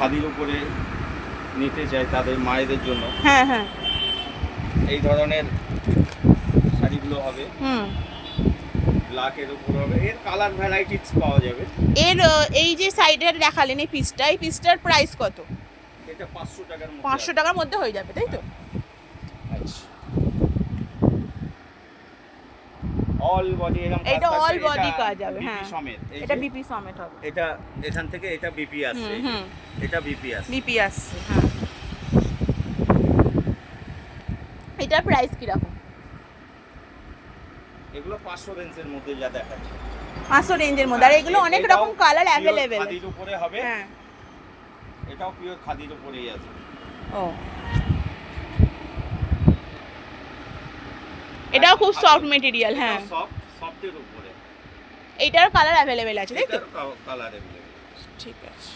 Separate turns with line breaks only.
খাদির উপরে নিতে চায় তাদের মায়েদের জন্য,
হ্যাঁ হ্যাঁ,
এই ধরনের শাড়িগুলো হবে।
হুম।
ব্ল্যাকের উপর হবে, এর কালার ভ্যারাইটিস পাওয়া যাবে।
এর এই যে সাইডের দেখালেন এই পিসটা, এই পিসটার প্রাইস কত?
এটা 500 টাকার মধ্যে
500 টাকার মধ্যে হয়ে যাবে, তাই তো? আচ্ছা,
অল বডি এরকম কাজ
এটা
থাকবে,
all body কাজ হবে,
বিপি
হ্যাঁ।
সমেত। এই
এটা
যে,
বিপি সমেত হবে।
এটা এখান থেকে এটা বিপি আসছে, এই যে,
হুম।
এটা বিপি আসছে।
বিপি আসছে, হ্যাঁ। এটার প্রাইস কি রকম?
এগুলো 500 রেঞ্জের মধ্যে যা দেখাচ্ছে।
500 রেঞ্জের মধ্যে, আর এগুলো অনেক
এটাও
রকম কালার
pure
অ্যাভেলেবেল।
খাদির উপরে হবে,
হ্যাঁ।
এটাও পিওর খাদির উপরেই আছে।
ও, এটাও খুব সফট মেটেরিয়াল, হ্যাঁ।
সফটের উপরে।
এইটার কালার অ্যাভেলেবেল আছে, তাই তো?
এটার কালার अवेलेबल।
ঠিক আছে।